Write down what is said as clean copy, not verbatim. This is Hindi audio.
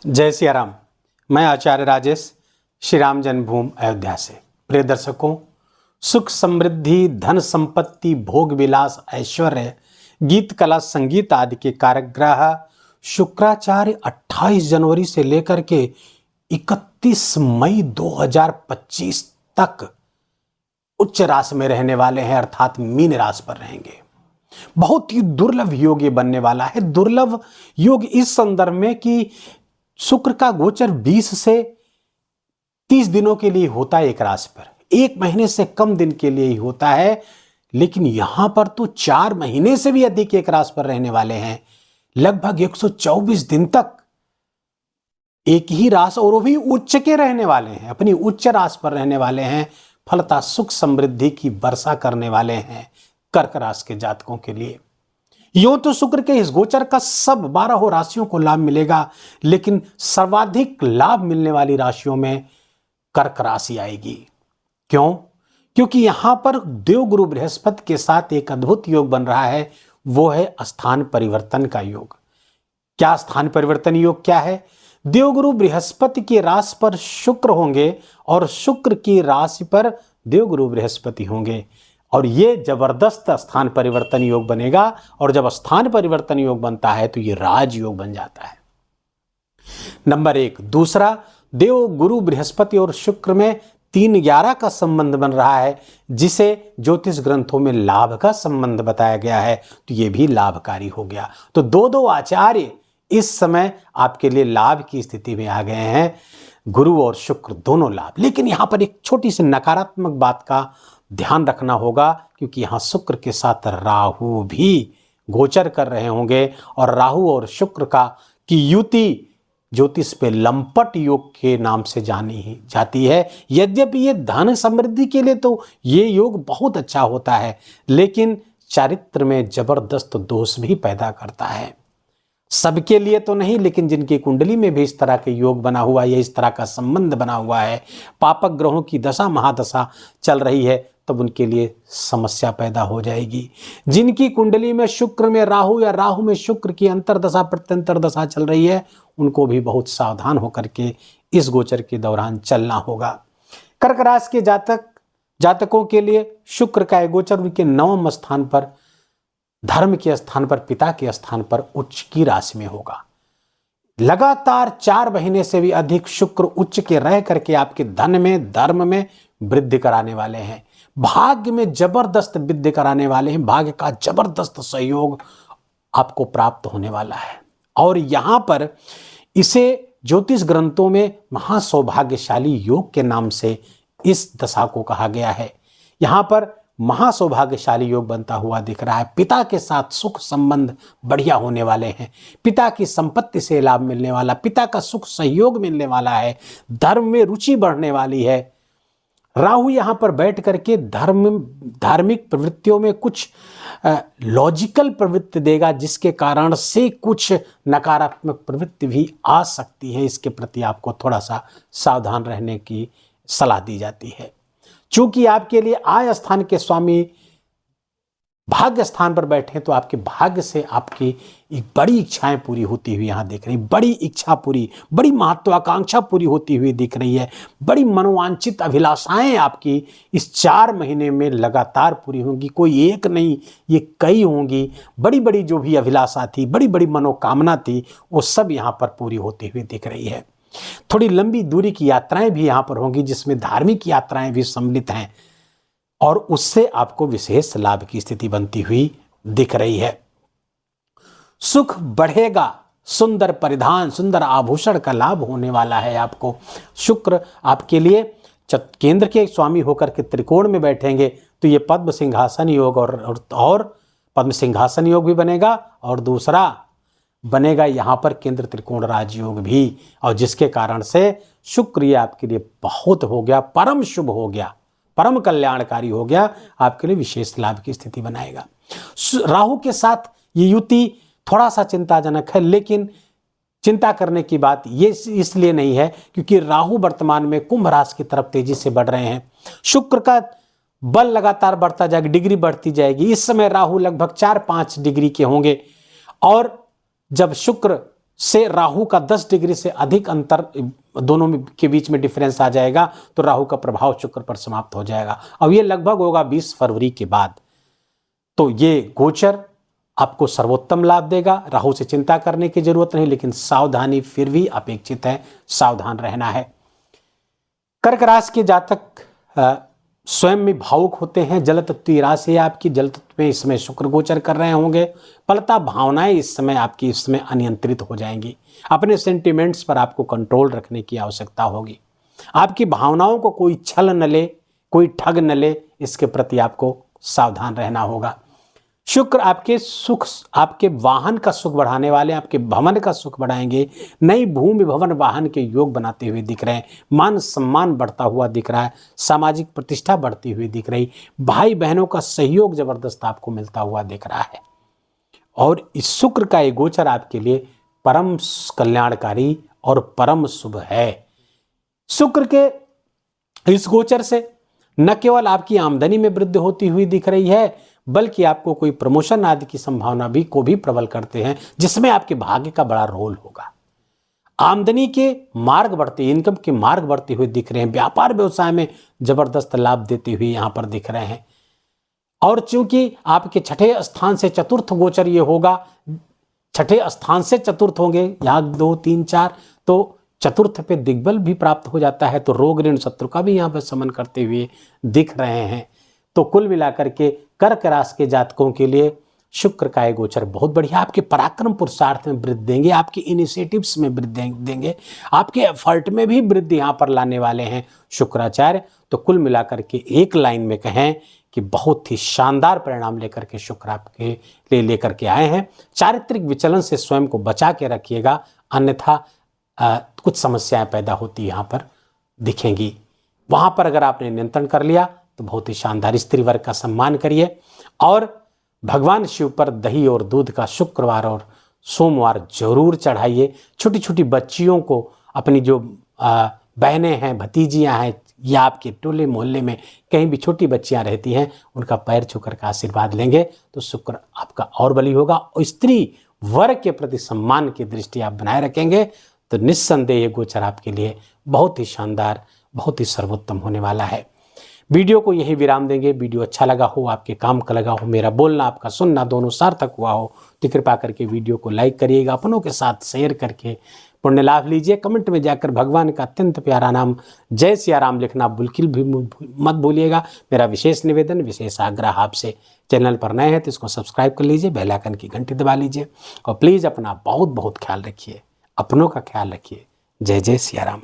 जय सिया राम। मैं आचार्य राजेश, श्री राम जन्मभूमि अयोध्या से। प्रिय दर्शकों, सुख समृद्धि, धन संपत्ति, भोग विलास, ऐश्वर्य, गीत कला, संगीत आदि के कारक शुक्राचार्य 28 जनवरी से लेकर के 31 मई 2025 तक उच्च राशि में रहने वाले हैं, अर्थात मीन राशि पर रहेंगे। बहुत ही दुर्लभ योग ये बनने वाला है। दुर्लभ योग इस संदर्भ में कि शुक्र का गोचर 20 से 30 दिनों के लिए होता है एक राशि पर, 1 महीने से कम दिन के लिए ही होता है। लेकिन यहां पर तो 4 महीने से भी अधिक एक राशि पर रहने वाले हैं, लगभग 124 दिन तक एक ही राशि, और वो भी उच्च के रहने वाले हैं, अपनी उच्च राशि पर रहने वाले हैं। फलतः सुख समृद्धि की वर्षा करने वाले हैं कर्क राशि के जातकों के लिए। यूं तो शुक्र के इस गोचर का सब 12 राशियों को लाभ मिलेगा, लेकिन सर्वाधिक लाभ मिलने वाली राशियों में कर्क राशि आएगी। क्यों? क्योंकि यहां पर देवगुरु बृहस्पति के साथ एक अद्भुत योग बन रहा है, वो है स्थान परिवर्तन का योग। क्या स्थान परिवर्तन योग क्या है? देवगुरु बृहस्पति की राशि पर शुक्र होंगे और शुक्र की राशि पर देवगुरु बृहस्पति होंगे, और ये जबरदस्त स्थान परिवर्तन योग बनेगा। और जब स्थान परिवर्तन योग बनता है तो ये राजयोग बन जाता है, नंबर 1। दूसरा, देव गुरु बृहस्पति और शुक्र में 3-11 का संबंध बन रहा है, जिसे ज्योतिष ग्रंथों में लाभ का संबंध बताया गया है, तो ये भी लाभकारी हो गया। तो दो आचार्य इस समय आपके लिए लाभ की स्थिति में आ गए हैं, गुरु और शुक्र दोनों लाभ। लेकिन यहां पर एक छोटी सी नकारात्मक बात का ध्यान रखना होगा, क्योंकि यहां शुक्र के साथ राहु भी गोचर कर रहे होंगे, और राहु और शुक्र की युति ज्योतिष पे लंपट योग के नाम से जानी जाती है। यद्यपि ये धन समृद्धि के लिए तो ये योग बहुत अच्छा होता है, लेकिन चारित्र में जबरदस्त दोष भी पैदा करता है। सबके लिए तो नहीं, लेकिन जिनकी कुंडली में भी इस तरह के योग बना हुआ है, इस तरह का संबंध बना हुआ है, पापक ग्रहों की दशा महादशा चल रही है, तब उनके लिए समस्या पैदा हो जाएगी। जिनकी कुंडली में शुक्र में राहु या राहु में शुक्र की अंतरदशा प्रत्यंतर दशा चल रही है, उनको भी बहुत सावधान होकर के इस गोचर के दौरान चलना होगा। कर्क राशि के जातकों के लिए शुक्र का गोचर उनके 9वें स्थान पर, धर्म के स्थान पर, पिता के स्थान पर उच्च की राशि में होगा। लगातार 4 महीने से भी अधिक शुक्र उच्च के रह करके आपके धन में, धर्म में वृद्धि कराने वाले हैं, भाग्य में जबरदस्त वृद्धि कराने वाले हैं। भाग्य का जबरदस्त सहयोग आपको प्राप्त होने वाला है, और यहां पर इसे ज्योतिष ग्रंथों में महासौभाग्यशाली योग के नाम से इस दशा को कहा गया है। यहां पर महासौभाग्यशाली योग बनता हुआ दिख रहा है। पिता के साथ सुख संबंध बढ़िया होने वाले हैं, पिता की संपत्ति से लाभ मिलने वाला, पिता का सुख सहयोग मिलने वाला है, धर्म में रुचि बढ़ने वाली है। राहु यहां पर बैठ करके धार्मिक प्रवृत्तियों में कुछ लॉजिकल प्रवृत्ति देगा, जिसके कारण से कुछ नकारात्मक प्रवृत्ति भी आ सकती है। इसके प्रति आपको थोड़ा सा सावधान रहने की सलाह दी जाती है। चूंकि आपके लिए आय स्थान के स्वामी भाग्य स्थान पर बैठे, तो आपके भाग्य से आपकी एक बड़ी इच्छाएं पूरी होती हुई यहां दिख रही, बड़ी इच्छा पूरी, बड़ी महत्वाकांक्षा पूरी होती हुई दिख रही है। बड़ी मनोवांछित अभिलाषाएं आपकी इस 4 महीने में लगातार पूरी होंगी। कोई एक नहीं, ये कई होंगी। बड़ी बड़ी जो भी अभिलाषा थी, बड़ी बड़ी मनोकामना थी, वो सब यहां पर पूरी होती हुई दिख रही है। थोड़ी लंबी दूरी की यात्राएं भी यहां पर होंगी, जिसमें धार्मिक यात्राएं भी सम्मिलित हैं, और उससे आपको विशेष लाभ की स्थिति बनती हुई दिख रही है। सुख बढ़ेगा, सुंदर परिधान, सुंदर आभूषण का लाभ होने वाला है आपको। शुक्र आपके लिए केंद्र के स्वामी होकर के त्रिकोण में बैठेंगे, तो ये पद्म सिंहासन योग और पद्म सिंहासन योग भी बनेगा, और दूसरा बनेगा यहाँ पर केंद्र त्रिकोण राजयोग भी, और जिसके कारण से शुक्र ये आपके लिए बहुत हो गया, परम शुभ हो गया, परम कल्याणकारी हो गया, आपके लिए विशेष लाभ की स्थिति बनाएगा। राहु के साथ ये युति थोड़ा सा चिंताजनक है, लेकिन चिंता करने की बात ये इसलिए नहीं है क्योंकि राहु वर्तमान में कुंभ राशि की तरफ तेजी से बढ़ रहे हैं। शुक्र का बल लगातार बढ़ता जाएगा, डिग्री बढ़ती जाएगी। इस समय राहु लगभग 4-5 डिग्री के होंगे, और जब शुक्र से राहु का 10 डिग्री से अधिक अंतर दोनों के बीच में डिफरेंस आ जाएगा तो राहु का प्रभाव शुक्र पर समाप्त हो जाएगा। अब ये लगभग होगा 20 फरवरी के बाद। तो ये गोचर आपको सर्वोत्तम लाभ देगा, राहु से चिंता करने की जरूरत नहीं, लेकिन सावधानी फिर भी अपेक्षित है, सावधान रहना है। कर्क राशि के जातक स्वयं में भावुक होते हैं। जल तत्व की राशि है आपकी, जल तत्व में इस समय शुक्र गोचर कर रहे होंगे। फलता भावनाएं इस समय आपकी इसमें अनियंत्रित हो जाएंगी। अपने सेंटिमेंट्स पर आपको कंट्रोल रखने की आवश्यकता होगी। आपकी भावनाओं को कोई छल न ले, कोई ठग न ले, इसके प्रति आपको सावधान रहना होगा। शुक्र आपके सुख, आपके वाहन का सुख बढ़ाने वाले, आपके भवन का सुख बढ़ाएंगे। नई भूमि भवन वाहन के योग बनाते हुए दिख रहे हैं। मान सम्मान बढ़ता हुआ दिख रहा है, सामाजिक प्रतिष्ठा बढ़ती हुई दिख रही, भाई बहनों का सहयोग जबरदस्त आपको मिलता हुआ दिख रहा है। और इस शुक्र का ये गोचर आपके लिए परम कल्याणकारी और परम शुभ है। शुक्र के इस गोचर से न केवल आपकी आमदनी में वृद्धि होती हुई दिख रही है, बल्कि आपको कोई प्रमोशन आदि की संभावना भी प्रबल करते हैं, जिसमें आपके भाग्य का बड़ा रोल होगा। आमदनी के मार्ग बढ़ते, इनकम के मार्ग बढ़ते हुए दिख रहे हैं। व्यापार व्यवसाय में जबरदस्त लाभ देते हुए यहां पर दिख रहे हैं। और चूंकि आपके छठे स्थान से चतुर्थ गोचर ये होगा, छठे स्थान से चतुर्थ होंगे, यहां 2 3 4, तो चतुर्थ पे दिग्बल भी प्राप्त हो जाता है, तो रोग ऋण शत्रु का भी यहाँ पर समन करते हुए दिख रहे हैं। तो कुल मिलाकर के कर्क राशि के जातकों के लिए शुक्र का ये गोचर बहुत बढ़िया, आपके पराक्रम पुरुषार्थ में वृद्धि देंगे, आपके इनिशिएटिव्स में वृद्धि देंगे, आपके एफर्ट में भी वृद्धि यहाँ पर लाने वाले हैं शुक्राचार्य। तो कुल मिलाकर के एक लाइन में कहें कि बहुत ही शानदार परिणाम लेकर के शुक्र आपके लिए लेकर के आए हैं। चारित्रिक विचलन से स्वयं को बचा के रखिएगा, अन्यथा कुछ समस्याएं पैदा होती यहाँ पर दिखेंगी। वहां पर अगर आपने नियंत्रण कर लिया तो बहुत ही शानदार। स्त्री वर्ग का सम्मान करिए और भगवान शिव पर दही और दूध का शुक्रवार और सोमवार जरूर चढ़ाइए। छोटी छोटी बच्चियों को, अपनी जो बहनें हैं, भतीजियां हैं, या आपके टोले मोहल्ले में कहीं भी छोटी बच्चियां रहती हैं, उनका पैर छूकर का आशीर्वाद लेंगे तो शुक्र आपका और बली होगा। और स्त्री वर्ग के प्रति सम्मान की दृष्टि आप बनाए रखेंगे तो निस्संदेह ये गोचर आपके लिए बहुत ही शानदार, बहुत ही सर्वोत्तम होने वाला है। वीडियो को यही विराम देंगे। वीडियो अच्छा लगा हो, आपके काम का लगा हो, मेरा बोलना आपका सुनना दोनों सार्थक हुआ हो तो कृपा करके वीडियो को लाइक करिएगा, अपनों के साथ शेयर करके पुण्य लाभ लीजिए। कमेंट में जाकर भगवान का अत्यंत प्यारा नाम जय सिया राम लिखना बिल्कुल भी मत भूलिएगा। मेरा विशेष निवेदन, विशेष आग्रह आपसे, चैनल पर नए हैं तो इसको सब्सक्राइब कर लीजिए, बेल आइकन की घंटी दबा लीजिए और प्लीज़ अपना बहुत बहुत ख्याल रखिए, अपनों का ख्याल रखिए। जय जय सिया राम।